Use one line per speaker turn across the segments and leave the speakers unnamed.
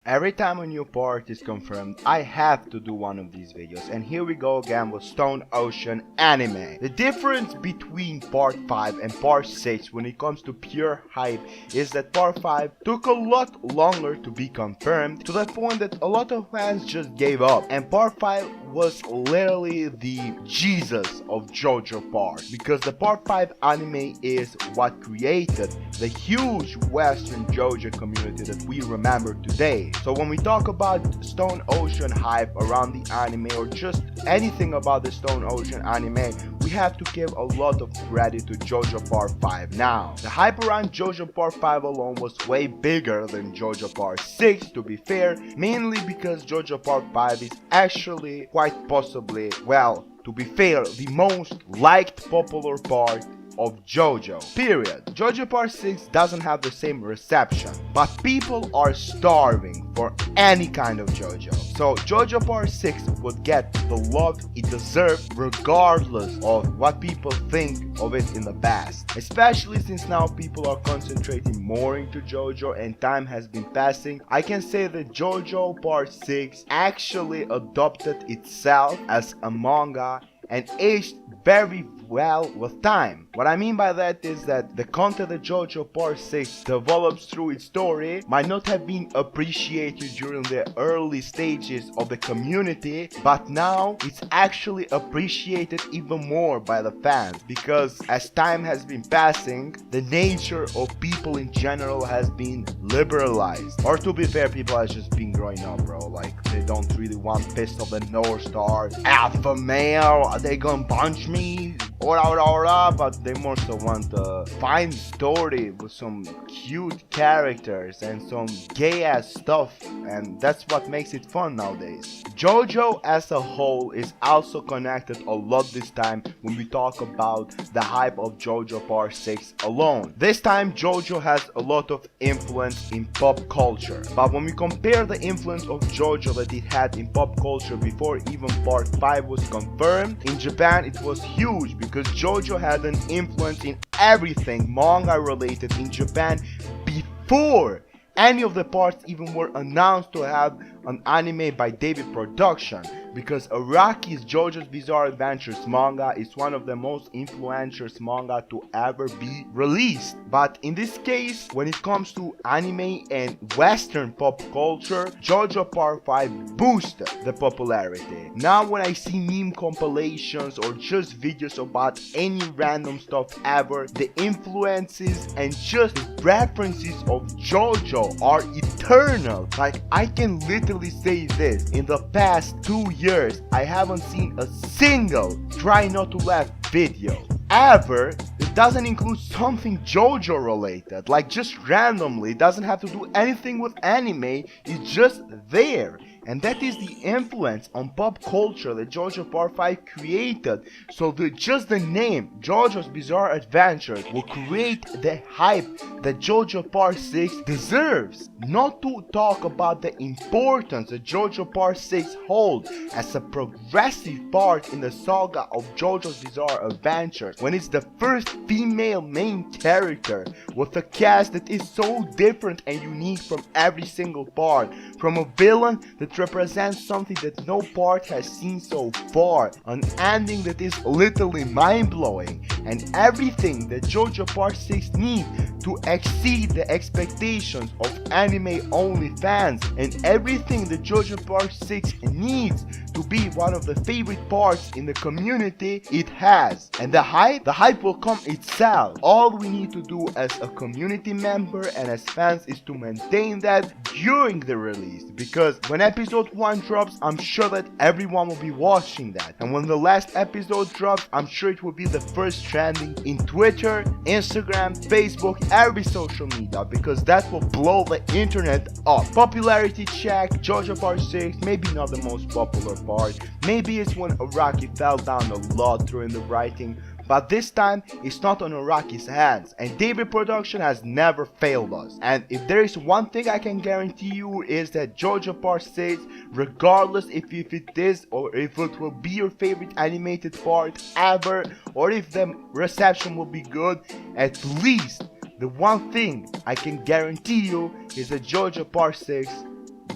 Every time a new part is confirmed, I have to do one of these videos, and here we go again with Stone Ocean anime. The difference between part 5 and part 6 when it comes to pure hype is that part 5 took a lot longer to be confirmed, to the point that a lot of fans just gave up, and part 5 was literally the Jesus of JoJo part, because the part 5 anime is what created the huge Western JoJo community that we remember today. So when we talk about Stone Ocean hype around the anime, or just anything about the Stone Ocean anime, we have to give a lot of credit to JoJo Part 5. Now, the hype around JoJo Part 5 alone was way bigger than JoJo Part 6, to be fair, mainly because JoJo Part 5 is actually quite possibly, well, to be fair, the most liked popular part of JoJo, period. JoJo Part 6 doesn't have the same reception, but people are starving for any kind of JoJo. So JoJo Part 6 would get the love it deserved regardless of what people think of it in the past. Especially since now people are concentrating more into JoJo and time has been passing, I can say that JoJo Part 6 actually adopted itself as a manga and aged very well with time. What I mean by that is that the content that JoJo Part 6 develops through its story might not have been appreciated during the early stages of the community, but now it's actually appreciated even more by the fans, because as time has been passing, the nature of people in general has been liberalized. Or to be fair, people have just been growing up, bro. Like, they don't really want Fist of the North Star, alpha male, they gonna punch me, but they more so want a fine story with some cute characters and some gay ass stuff, and that's what makes it fun nowadays. JoJo as a whole is also connected a lot this time when we talk about the hype of JoJo Part 6 alone. This time JoJo has a lot of influence in pop culture, but when we compare the influence of JoJo that it had in pop culture before even Part 5 was confirmed, in Japan it was huge, because JoJo had an influence in everything manga related in Japan before any of the parts even were announced to have an anime by David production, because Araki's JoJo's Bizarre Adventures manga is one of the most influential manga to ever be released. But in this case, when it comes to anime and Western pop culture, JoJo Part 5 boosted the popularity. Now when I see meme compilations or just videos about any random stuff ever, the influences and just the references of JoJo are eternal. Like, I can literally say this, in the past 2 years I haven't seen a single try not to laugh video ever that doesn't include something JoJo related. Like, just randomly, it doesn't have to do anything with anime, it's just there. And that is the influence on pop culture that JoJo Part 5 created. So just the name JoJo's Bizarre Adventures will create the hype that JoJo Part 6 deserves. Not to talk about the importance that JoJo Part 6 holds as a progressive part in the saga of JoJo's Bizarre Adventures, when it's the first female main character with a cast that is so different and unique from every single part, from a villain that represents something that no part has seen so far, an ending that is literally mind-blowing, and everything that JoJo Part 6 needs to exceed the expectations of anime-only fans, and everything that JoJo Part 6 needs to be one of the favorite parts in the community, it has. And the hype will come itself. All we need to do as a community member and as fans is to maintain that during the release, because when episode 1 drops, I'm sure that everyone will be watching that, and when the last episode drops, I'm sure it will be the first trending in Twitter, Instagram, Facebook, every social media, because that will blow the internet up. Popularity check, JoJo Part 6, maybe not the most popular part, maybe it's when Araki fell down a lot during the writing, but this time it's not on Araki's hands, and David Production has never failed us. And if there is one thing I can guarantee you, is that JoJo Part 6, regardless if it is or if it will be your favorite animated part ever, or if the reception will be good, at least the one thing I can guarantee you is that JoJo Part 6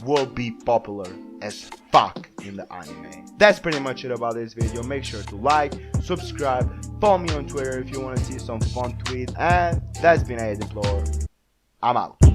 will be popular as fuck in the anime. That's pretty much it about this video. Make sure to like, subscribe, follow me on Twitter if you want to see some fun tweets, and that's been adinplore. I'm out.